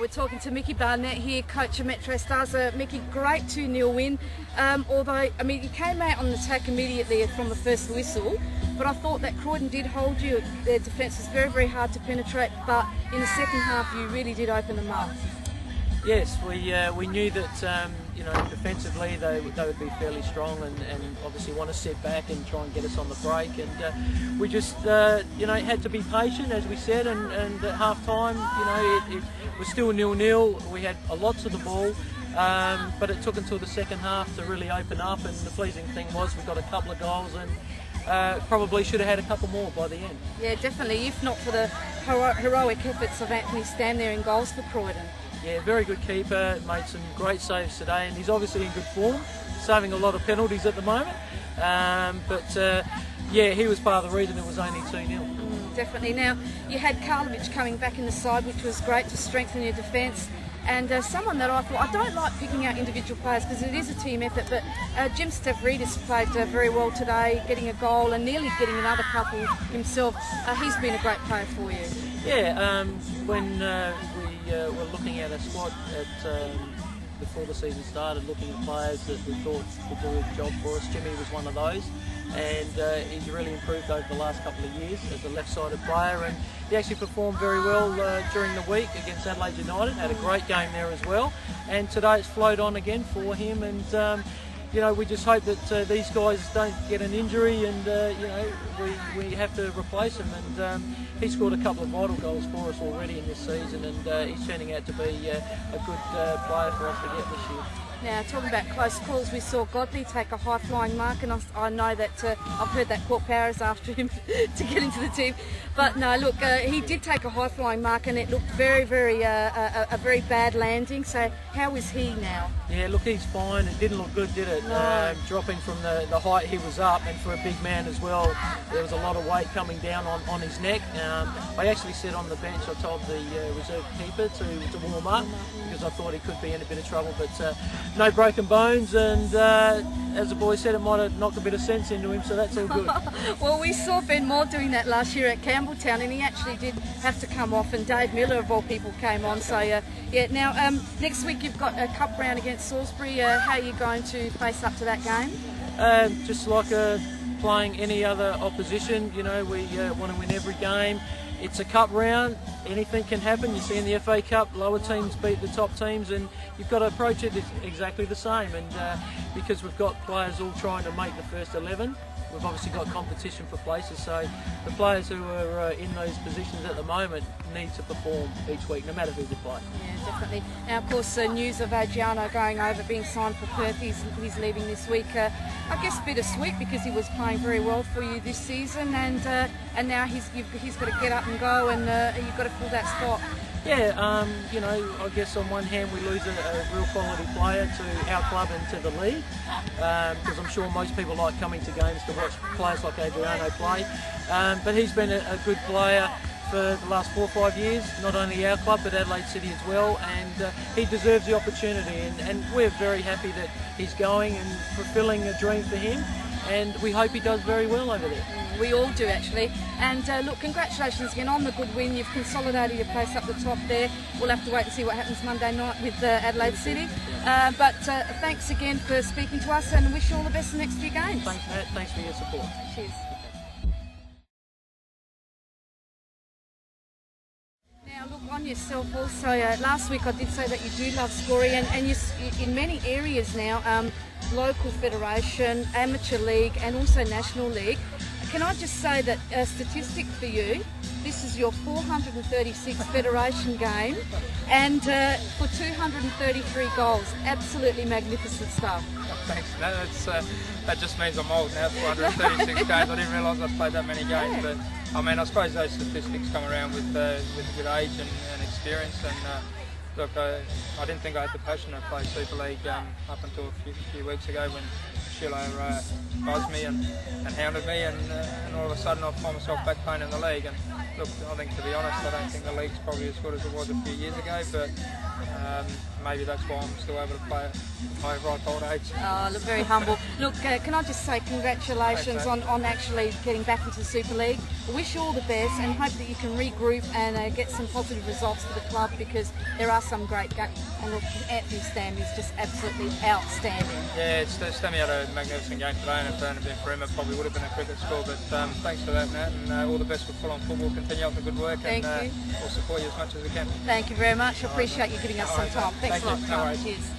We're talking to Mickey Barnett here, coach of MetroStars. Mickey, great 2-0 win. Although, I mean, you came out on the attack immediately from the first whistle, but I thought that Croydon did hold you. Their defence was very, very hard to penetrate, but in the second half you really did open them up. Yes, we knew that defensively they would be fairly strong and obviously want to sit back and try and get us on the break, and we just had to be patient, as we said, and at half time it was still 0-0. We had lots of the ball, but it took until the second half to really open up, and the pleasing thing was we got a couple of goals and probably should have had a couple more by the end. Yeah, definitely, if not for the heroic efforts of Anthony Stan there in goals for Croydon. Yeah, very good keeper, made some great saves today, and he's obviously in good form, saving a lot of penalties at the moment. Yeah, he was part of the reason it was only 2-0. Definitely. Now, you had Karlovic coming back in the side, which was great to strengthen your defence. And someone that I thought, I don't like picking out individual players because it is a team effort, but Jim Stavridis played very well today, getting a goal and nearly getting another couple himself. He's been a great player for you. Yeah, when we were looking at a squad before the season started, looking at players that we thought could do a job for us, Jimmy was one of those, and he's really improved over the last couple of years as a left-sided player, and he actually performed very well during the week against Adelaide United, had a great game there as well, and today it's flowed on again for him, and we just hope that these guys don't get an injury, and we have to replace them, and he scored a couple of vital goals for us already in this season, and he's turning out to be a good player for us to get this year. Now, talking about close calls, we saw Godley take a high-flying mark, and I know that I've heard that Port Power is after him to get into the team. But no, look, he did take a high-flying mark, and it looked very, very a very bad landing. So how is he now? Yeah, look, he's fine. It didn't look good, did it? No. Dropping from the height he was up, and for a big man as well, there was a lot of weight coming down on his neck. I actually said on the bench, I told the reserve keeper to warm up because I thought he could be in a bit of trouble, but no broken bones, and as the boy said, it might have knocked a bit of sense into him, so that's all good. Well, we saw Ben Moore doing that last year at Campbelltown, and he actually did have to come off, and Dave Miller, of all people, came on. So, yeah. Now, next week you've got a cup round against Salisbury. How are you going to face up to that game? Just like playing any other opposition, we want to win every game. It's a cup round, anything can happen. You see in the FA Cup, lower teams beat the top teams, and you've got to approach it exactly the same. And because we've got players all trying to make the first 11, we've obviously got competition for places, so the players who are in those positions at the moment need to perform each week, no matter who they play. Yeah, definitely. Now, of course, news of Adriano going over, being signed for Perth, he's leaving this week. I guess bittersweet because he was playing very well for you this season, and now he's got to get up and go, and you've got to fill that spot. Yeah, I guess on one hand we lose a real quality player to our club and to the league, because I'm sure most people like coming to games to watch players like Adriano play, but he's been a good player for the last 4 or 5 years, not only our club but Adelaide City as well, and he deserves the opportunity, and we're very happy that he's going and fulfilling a dream for him, and we hope he does very well over there. We all do, actually. And look, congratulations again on the good win. You've consolidated your place up the top there. We'll have to wait and see what happens Monday night with Adelaide City. But thanks again for speaking to us, and wish you all the best in the next few games. Thanks, Matt. Thanks for your support. Cheers. Now, look, on yourself also, last week I did say that you do love scoring, and you, in many areas now, local federation, amateur league and also national league. Can I just say that a statistic for you, this is your 436th federation game, and for 233 goals. Absolutely magnificent stuff. Thanks. That just means I'm old now. 436 games. I didn't realise I'd played that many games, but I mean, I suppose those statistics come around with age and experience. And look, I didn't think I had the passion to play Super League up until a few weeks ago when Sheila buzzed me and hounded me, and all of a sudden I find myself back playing in the league. And look, I think, to be honest, I don't think the league's probably as good as it was a few years ago, but maybe that's why I'm still able to play at my ripe old age. Oh, look, very humble. Look, can I just say congratulations Thanks, on actually getting back into the Super League. I wish you all the best and hope that you can regroup and get some positive results for the club, because there are some great games. And look, Anthony Stam is just absolutely outstanding. Yeah, Stammy had a magnificent game today, and if it hadn't been for him, it probably would have been a cricket score. But thanks for that, Nat, and all the best with full-on football. Continue up the good work, Thank and you. we'll support you as much as we can. Thank you very much. I appreciate you giving us some time. Thanks a lot. No worries. Cheers.